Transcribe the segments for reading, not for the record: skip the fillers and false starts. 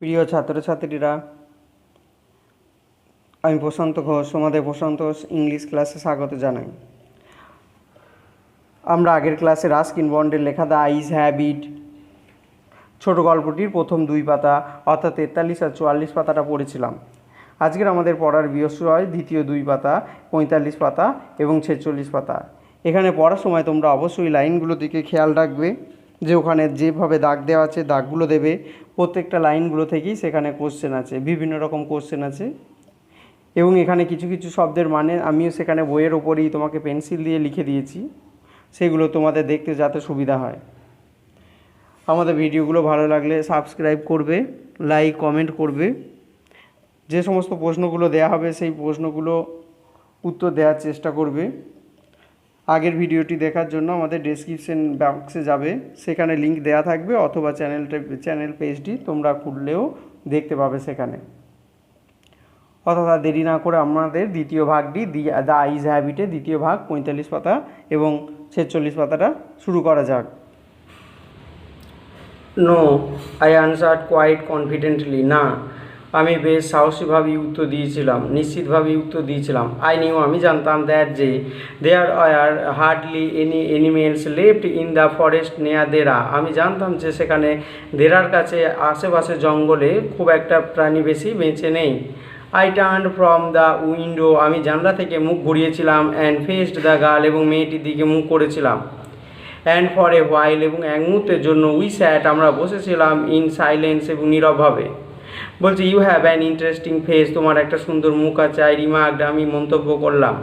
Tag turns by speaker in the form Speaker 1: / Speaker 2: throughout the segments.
Speaker 1: প্রিয় ছাত্রছাত্রীরা, আমি প্রশান্ত ঘোষ তোমাদের প্রশান্ত ইংলিশ ক্লাসে স্বাগত জানাই। আমরা আগের ক্লাসে রাস্কিন বন্ডের লেখা দ্য আইস হ্যাবিট ছোট গল্পটির প্রথম 2 পাতা অর্থাৎ 43 আর 44 পাতাটা পড়েছিলাম। আজকের আমাদের পড়ার বিষয় দ্বিতীয় 2 পাতা 45 পাতা এবং 46 পাতা। এখানে পড়ার সময় তোমরা অবশ্যই লাইনগুলোর দিকে খেয়াল রাখবে যে ওখানে যেভাবে দাগ দেওয়া আছে দাগগুলো দেবে। প্রত্যেকটা লাইনগুলো থেকেই সেখানে কোশ্চেন আছে, বিভিন্ন রকম কোশ্চেন আছে এবং এখানে কিছু কিছু শব্দের মানে আমিও সেখানে বইয়ের ওপরেই তোমাকে পেন্সিল দিয়ে লিখে দিয়েছি, সেগুলো তোমাদের দেখতে যাতে সুবিধা হয়। আমাদের ভিডিওগুলো ভালো লাগলে সাবস্ক্রাইব করবে, লাইক কমেন্ট করবে। যে সমস্ত প্রশ্নগুলো দেয়া হবে সেই প্রশ্নগুলো উত্তর দেওয়ার চেষ্টা করবে। আগের ভিডিওটি দেখার জন্য আমাদের ডেসক্রিপশন বক্সে যাবে, সেখানে লিঙ্ক দেওয়া থাকবে, অথবা চ্যানেল পেজটি তোমরা খুললেও দেখতে পাবে সেখানে। অর্থাৎ দেরি না করে আমাদের দ্বিতীয় ভাগটি দ্য আইস হ্যাবিটের দ্বিতীয় ভাগ 45 পাতা এবং 46 পাতাটা শুরু করা যাক। No, I answered quite confidently. না, আমি বেশ সাহসীভাবেই উত্তর দিয়েছিলাম, নিশ্চিতভাবেই উত্তর দিয়েছিলাম। আমি জানতাম দ্যাট যে there are hardly any animals left in the forest near Dehra. আমি জানতাম যে সেখানে দেরার কাছে আশেপাশে জঙ্গলে খুব একটা প্রাণী বেশি বেঁচে নেই। I turned from the window. আমি জানলা থেকে মুখ ঘুরিয়েছিলাম। And faced the girl. এবং মেয়েটির দিকে মুখ করেছিলাম। And for a while. এবং এক মুহূর্তের জন্য উই স্যাট। আমরা বসেছিলাম। In silence. এবং নীরবভাবে। বলছে you have an interesting face. তোমার একটা সুন্দর মুখ আছে। I remarked. আমি মন্তব্য করলাম।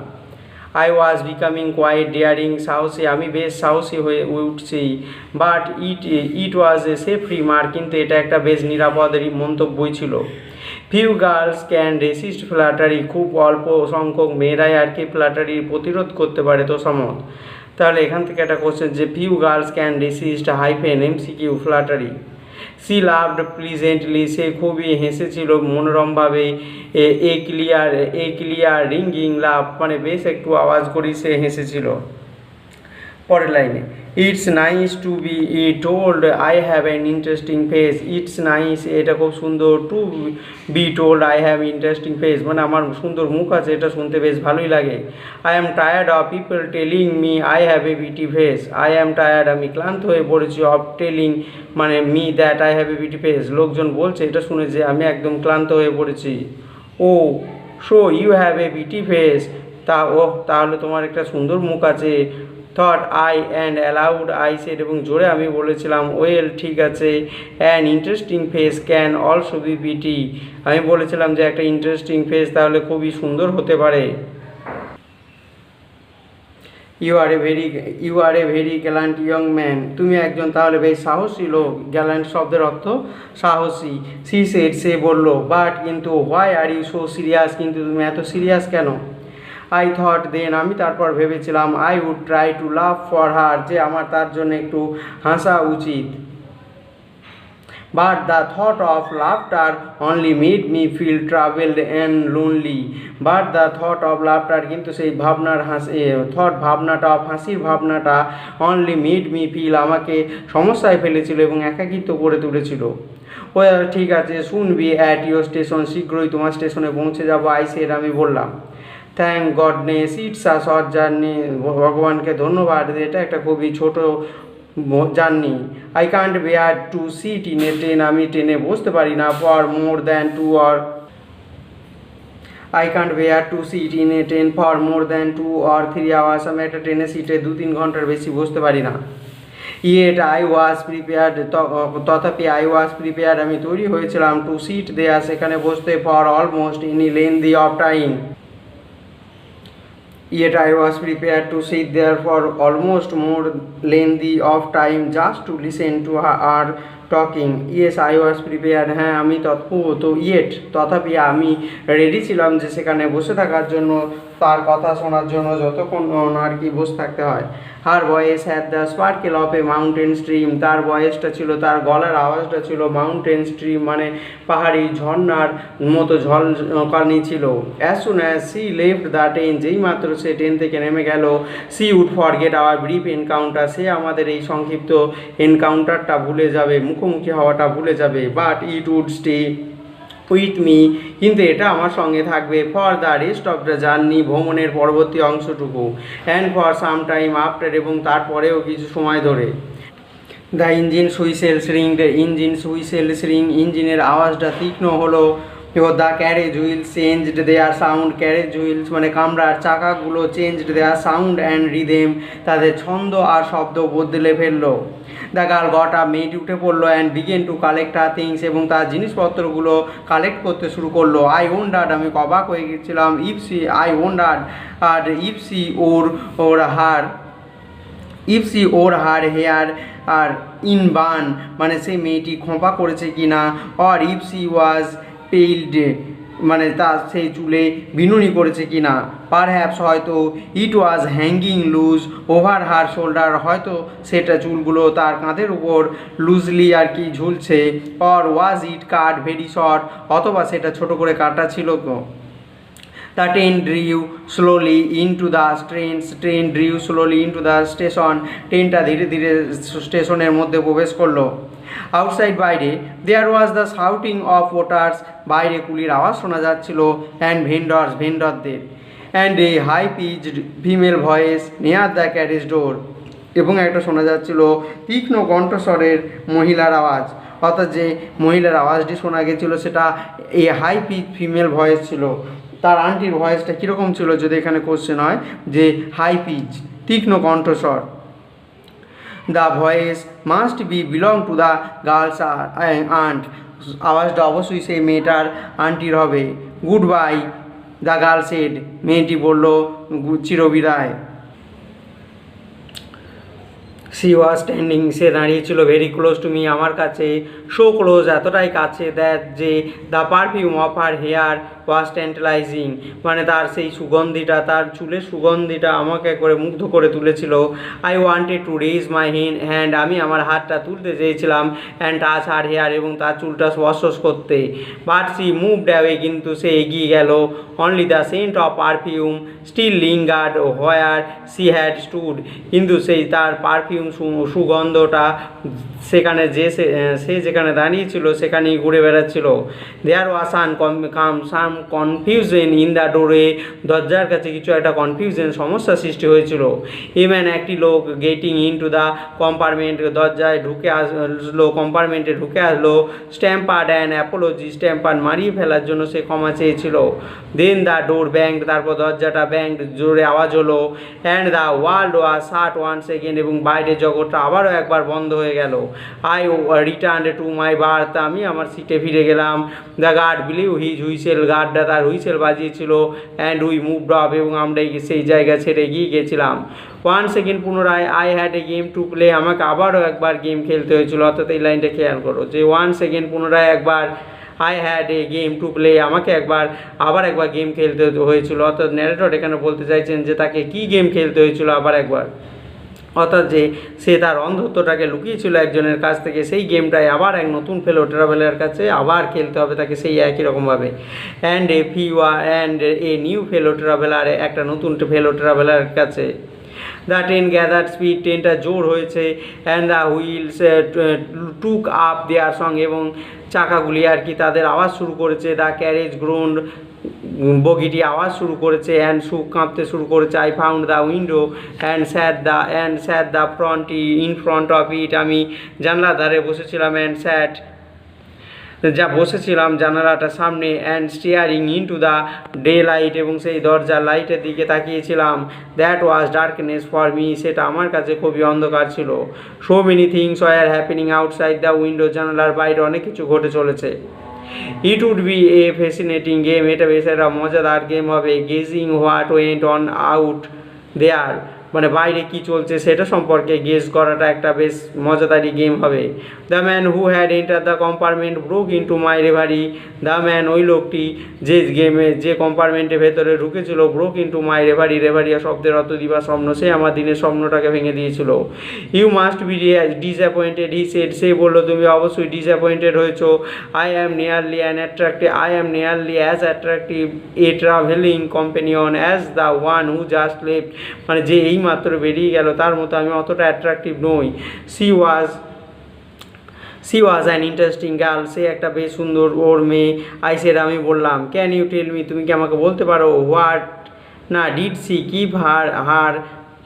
Speaker 1: I was becoming quite daring. সাহসী। আমি বেশ সাহসী হয়ে উঠছি। But it was a safe remark. কিন্তু এটা একটা বেশ নিরাপদ মন্তব্যই ছিল। Few girls can resist flattery. খুব অল্প সংখ্যক মেয়েরাই আর কি ফ্ল্যাটারির প্রতিরোধ করতে পারে তোষামত। তাহলে এখান থেকে একটা কোশ্চেন যে few girls can resist MCQ flattery. She laughed pleasantly. সে খুবই হেসেছিল মনোরমভাবে। এ ক্লিয়ার রিঙ্গিং লাভ। মানে বেশ একটু আওয়াজ করেই সে হেসেছিল। পরের লাইনে it's nice to be told I have an interesting face. It's nice, এটা খুব সুন্দর। To be told I have interesting face, মানে আমার সুন্দর মুখ আছে, এটা শুনতে বেশ ভালোই লাগে। I am tired of people telling me I have a বিটি ফেস। আই অ্যাম টায়ার্ড, আমি ক্লান্ত হয়ে পড়েছি। অফ টেলিং মানে me that I have a বিটি ফেস, লোকজন বলছে এটা শুনে যে আমি একদম ক্লান্ত হয়ে পড়েছি। ও সো ইউ হ্যাভ এ বিটি ফেস। তাহলে তোমার একটা সুন্দর মুখ আছে। Thought I and allowed I said, এবং জোরে আমি বলেছিলাম। ওয়েল, ঠিক আছে। An interesting face can also be বিটি। আমি বলেছিলাম যে একটা ইন্টারেস্টিং ফেস তাহলে খুবই সুন্দর হতে পারে। You are a very gallant young man. তুমি একজন তাহলে বেশ সাহসী লোক। গ্যালান্ট শব্দের অর্থ সাহসী। সি সেড, সে বলল। বাট কিন্তু why are you so serious, কিন্তু তুমি এত সিরিয়াস কেন? আই থট দেন, আমি তারপর ভেবেছিলাম। I would try to love for her, যে আমার তার জন্য একটু হাসা উচিত। But the thought of laughter only made me feel travelled and lonely. But the thought of laughter, কিন্তু সেই ভাবনার ভাবনাটা অফ হাসির ভাবনাটা অনলি মেড মি ফিল, আমাকে সমস্যায় ফেলেছিল এবং একাকিত্ব করে তুলেছিল। ওয়েল, ঠিক আছে। শুন বি অ্যাট ইউর স্টেশন, শীঘ্রই তোমার স্টেশনে পৌঁছে যাবো। আই সেড, আমি বললাম। Thank goodness it's a short journey. ভগবানকে ধন্যবাদ, এটা একটা খুবই ছোট journey. I can't bear to sit in a train, আমি ট্রেনে বসতে পারি না। For more than 2 or I can't bear to sit in a train for more than 2 or 3 hours, আমি একটা ট্রেনের সিটে 2-3 ঘন্টার বেশি বসতে পারি না। ইয়েট আই ওয়াজ প্রিপেয়ার্ড, তথাপি আই ওয়াজ প্রিপেয়ার্ড, আমি তৈরি হয়েছিলাম। টু সিট দেয়া, সেখানে বসতে। For almost any lengthy of time, yet I was prepared to sit there for almost more lengthy of time just to listen to her talking. Yes, I was prepared. হ্যাঁ, আমি তথাপি আমি ready ছিলাম যে সেখানে বসে থাকার জন্য, তার কথা শোনার জন্য যতক্ষণ আর কি বসে থাকতে হয়। Her voice had the sparkle of a mountain stream, তার ভয়েসটা ছিল, তার গলার আওয়াজটা ছিল মাউন্টেন স্ট্রিম মানে পাহাড়ি ঝর্ণার মতো ঝলকানি ছিল। As soon as she left the train, যেই মাত্র সে ট্রেন থেকে নেমে গেল। She would forget our brief encounter, সে আমাদের এই সংক্ষিপ্ত এনকাউন্টারটা ভুলে যাবে, মুখোমুখি হওয়াটা ভুলে যাবে, but it would stay with me, কিন্তু এটা আমার সঙ্গে থাকবে for the rest of the journey, ভ্রমণের পরবর্তী অংশটুকু, and for some time after, এবং তারপরেও কিছু সময় ধরে। The engine whistles ringed, engine whistles ring, ইঞ্জিনের আওয়াজটা তীক্ষ্ণ হলো। The carriage wheels changed their sound, carriage wheels মানে কামরার চাকাগুলো changed their sound and rhythm, তাদের ছন্দ আর শব্দ বদলে ফেললো। দ্য গার্ল গট আপ, মেয়েটি উঠে পড়লো, and began to collect her things, এবং তার জিনিসপত্রগুলো কালেক্ট করতে শুরু করলো। আই ওয়ান্ডার্ড, আমি অবাক হয়ে গেছিলাম, আই ওয়ান্ডার্ড আর if she wore her hair আর ইন বান, মানে সেই মেয়েটি খোঁপা করেছে কিনা, or if she was plaited, মানে তার সেই চুলে বিনুনি করেছে কিনা, পারহ্যাপস হয়তো it was hanging loose over her shoulder, হয়তো সেটা চুলগুলো তার কাঁধের উপর লুজলি আর কি ঝুলছে, or was it cut very short, অথবা সেটা ছোট করে কাটা ছিল তো। The train drew slowly into the train drew slowly into the station, ট্রেনটা ধীরে ধীরে স্টেশনের মধ্যে প্রবেশ করলো। আউটসাইড, বাইরে, there was the shouting of porters, বাইরে কুলির আওয়াজ শোনা যাচ্ছিল, অ্যান্ড ভেন্ডরদের, and a high pitched female voice near the carriage door, এবং একটা শোনা যাচ্ছিল তীক্ষ্ণ কণ্ঠস্বরের মহিলার আওয়াজ, অর্থাৎ যে মহিলার আওয়াজটি শোনা গেছিলো সেটা এই হাই পিচ ফিমেল ভয়েস ছিল। তার আন্টির ভয়েসটা কীরকম ছিল যদি এখানে কোশ্চেন হয়, যে হাই পিচ তীক্ষ্ণ কণ্ঠস্বর। The voice must be belong to the girl's aunt, আওয়াজটা অবশ্যই সেই মেয়েটার আন্টির হবে। Goodbye the girl said, মেয়েটি বলল চিরবিদায়। সি ওয়াজ স্ট্যান্ডিং, সে দাঁড়িয়েছিল, ভেরি ক্লোজ টু মি, আমার কাছে, সো ক্লোজ, এতটাই কাছে, দ্যাট যে the perfume of her hair was tantalising, মানে তার সেই সুগন্ধিটা, তার চুলের সুগন্ধিটা আমাকে করে মুগ্ধ করে তুলেছিল। I wanted to raise my hand, আমি আমার হাতটা তুলতে চেয়েছিলাম, অ্যান্ড টাচ হার হেয়ার, এবং তার চুলটা স্পর্শ করতে। বাট সি মুভড অ্যাওয়ে, কিন্তু সে এগিয়ে গেল। Only the scent of perfume still lingered where she had stood, কিন্তু সেই তার পারফিউম সুগন্ধটা সেখানে সে যেখানে দাঁড়িয়েছিল সেখানেই ঘুরে বেড়াচ্ছিল। দেয়ার ওয়াজ সাম কনফিউশন ইন দ্য ডোরে, দরজার কাছে কিছু একটা কনফিউশন সমস্যা সৃষ্টি হয়েছিল। ইভেন একটি লোক getting in to the compartment, দরজায় ঢুকে আসলো, কম্পার্টমেন্টে ঢুকে আসলো। স্ট্যাম্পার্ড অ্যান্ড অ্যাপোলজি, স্ট্যাম্পার্ড মারিয়ে ফেলার জন্য সে ক্ষমা চেয়েছিল। দেন দ্য ডোর ব্যাংড, তারপর দরজাটা ব্যাংড জোরে আওয়াজ হলো। And the world was shut one second, এবং বাইরের জগৎটা আবারও একবার বন্ধ হয়ে গেল। I return to my berth, আমি আমার সিটে ফিরে গেলাম। The guard believe his whistle, গার্ডটা তার হুইসেল বাজিয়েছিল। অ্যান্ড উই মুভড অফ, এবং আমরা সেই জায়গা ছেড়ে গিয়ে গেছিলাম। ওয়ান সেকেন্ড, পুনরায়, I had a game to play, আমাকে আবারও একবার গেম খেলতে হয়েছিল, অর্থাৎ এই লাইনটা খেয়াল করো যে ওয়ান সেকেন্ড পুনরায় একবার, I had a game to play, আমাকে আবার একবার গেম খেলতে হয়েছিল, অর্থাৎ ন্যারেটর এখানে বলতে চাইছেন যে তাকে কি গেম খেলতে হয়েছিল আবার একবার, অর্থাৎ যে সে তার অন্ধত্বটাকে লুকিয়েছিল একজনের কাছ থেকে, সেই গেমটাই আবার এক নতুন ফেলো ট্রাভেলার কাছে আবার খেলতে হবে তাকে সেই একই রকমভাবে। And a new fellow traveller, একটা নতুন ফেলো ট্রাভেলার কাছে। দ্য ট্রেন গ্যাদার স্পিড, ট্রেনটা জোর হয়েছে। And the wheels took up their song, এবং চাকাগুলি আর কি তাদের আওয়াজ শুরু করেছে। দ্য ক্যারেজ গ্রোন্ড, বগিটি আওয়াজ শুরু করেছে। অ্যান্ড সুখ কাঁপতে শুরু করেছে। I found the window and sat the front in front of it, আমি জানলার ধারে বসেছিলাম। বসেছিলাম জানালাটার সামনে। And staring into the daylight, এবং সেই দরজার লাইটের দিকে তাকিয়েছিলাম। That was darkness for me, সেটা আমার কাছে খুবই অন্ধকার ছিল। So many things were happening outside the window, জানালার বাইরে অনেক কিছু ঘটে চলেছে। It would be a fascinating game, এটা বেশ একটা মজাদার গেম হবে। Gazing what went on out there, মানে বাইরে কি চলছে সেটা সম্পর্কে গেস করাটা একটা বেশ মজাদারি গেম হবে। The man who had enter the compartment broke into my reverie, the man ওই লোকটি যে কম্পার্টমেন্টের ভেতরে ঢুকেছিল, ব্রোক ইন্টু মাই রেভারি, রেভারিয়া শব্দের অর্থ দিবা স্বপ্ন, সে আমার দিনের স্বপ্নটাকে ভেঙে দিয়েছিল। You must be disappointed he said, সে বললো তুমি অবশ্যই ডিসঅ্যাপয়েন্টেড হয়েছো। I am nearly as attractive a travelling companion as the one who just left, মানে যে এই মাত্র বেরিয়ে গেল তার মতো আমি অতটা অ্যাট্রাকটিভ নই। She was an interesting girl, সে একটা বেশ সুন্দর ওর মেয়ে। আই সেড, আমি বললাম, ক্যান ইউ টেল মি, তুমি কি আমাকে বলতে পারো, হোয়াট না did she keep her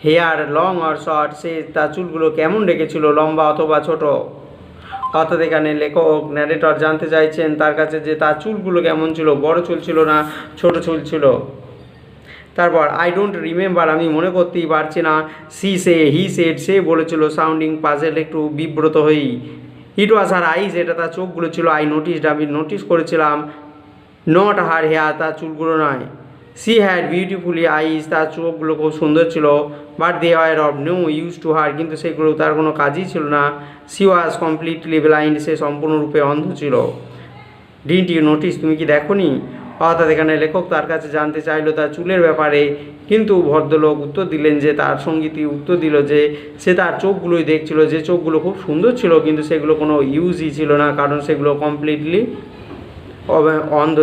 Speaker 1: hair long or short, সে তার চুলগুলো কেমন রেখেছিল, লম্বা অথবা ছোট। অর্থাৎ এখানে লেখক ন্যারেটর জানতে চাইছেন তার কাছে যে তার চুলগুলো কেমন ছিল, বড় চুল ছিল না ছোট চুল ছিল। তারপর আই ডোন্ট রিমেম্বার, আমি মনে করতেই পারছি না। হি সেড, সে বলেছিল, সাউন্ডিং পাজেল, একটু বিব্রত হই। ইট ওয়াজ হার আইজ, এটা তার চোখগুলো ছিল। আই নোটিসড, আমি নোটিস করেছিলাম। নট হার হেয়ার, তার চুলগুলো নয়। সি হ্যাড বিউটিফুলি আইজ, তার চোখগুলো খুব সুন্দর ছিল। But they are of no use to her, কিন্তু সেগুলো তার কোনো কাজই ছিল না। সি ওয়াজ কমপ্লিটলি ব্লাইন্ড, সে সম্পূর্ণরূপে অন্ধ ছিল। ডিডন্ট ইউ নোটিস, তুমি কি দেখোনি? অর্থাৎ এখানে লেখক তার কাছে জানতে চাইলো তার চুলের ব্যাপারে, কিন্তু ভদ্রলোক উত্তর দিলেন যে, তার সঙ্গীতই উত্তর দিল যে সে তার চোখগুলোই দেখছিল, যে চোখগুলো খুব সুন্দর ছিল, কিন্তু সেগুলো কোনো ইউজই ছিল না, কারণ সেগুলো কমপ্লিটলি অন্ধ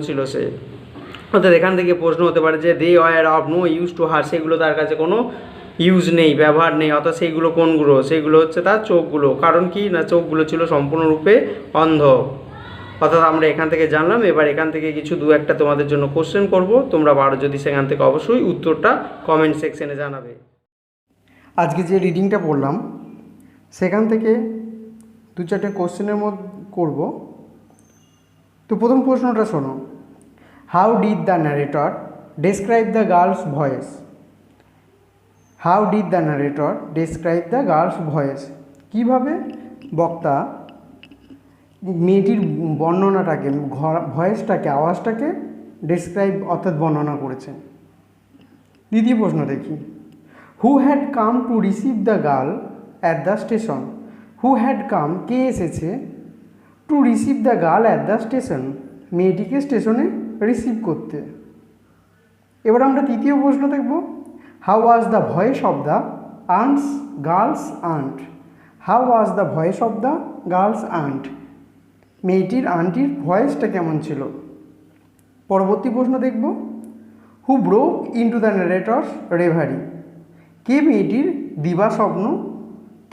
Speaker 1: ছিল সে। অর্থাৎ এখান থেকে প্রশ্ন হতে পারে যে they were of no use to her, সেগুলো তার কাছে কোনো ইউজ নেই, ব্যবহার নেই। অর্থাৎ সেইগুলো কোনগুলো? সেগুলো হচ্ছে তার চোখগুলো। কারণ কি না, চোখগুলো ছিল সম্পূর্ণরূপে অন্ধ। অর্থাৎ আমরা এখান থেকে জানলাম। এবার এখান থেকে কিছু দু একটা তোমাদের জন্য কোশ্চেন করব, তোমরা পারো যদি সেখান থেকে অবশ্যই উত্তরটা কমেন্ট সেকশনে জানাবে। আজকে যে রিডিংটা পড়লাম সেখান থেকে দু চারটে কোশ্চেনের মধ্যে করব। তো প্রথম প্রশ্নটা শোনো, how did the narrator describe the girls voice? How did the narrator describe the girls voice, কীভাবে বক্তা মেয়েটির বর্ণনাটাকে, ভয়েসটাকে, আওয়াজটাকে ডেসক্রাইব অর্থাৎ বর্ণনা করেছেন। দ্বিতীয় প্রশ্ন দেখি, who had come to receive the girl at the station? Who had come, কে এসেছে, to receive the girl at the station, মেয়েটিকে স্টেশনে রিসিভ করতে। এবার আমরা তৃতীয় প্রশ্ন দেখব, how was the voice of the girl's aunt? How was the voice of the girl's aunt, মেয়েটির আন্টির ভয়েসটা কেমন ছিল। পরবর্তী প্রশ্ন দেখব, who broke into the narrator's reverie? কে মেয়েটির দিবা স্বপ্ন,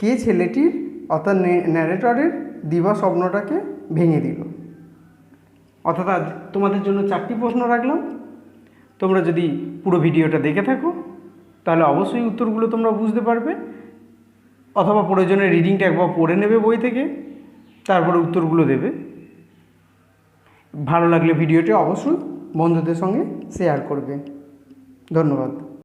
Speaker 1: কে ছেলেটির অর্থাৎ ন্যারেটরের দিবা স্বপ্নটাকে ভেঙে দিল। অর্থাৎ আজ তোমাদের জন্য 4টি প্রশ্ন রাখলাম। তোমরা যদি পুরো ভিডিওটা দেখে থাকো তাহলে অবশ্যই উত্তরগুলো তোমরা বুঝতে পারবে, অথবা প্রয়োজনে রিডিংটা একবার পড়ে নেবে বই থেকে, তারপরে উত্তরগুলো দেবে। ভালো লাগলে ভিডিওটি অবশ্যই বন্ধুদের সঙ্গে শেয়ার করবে। ধন্যবাদ।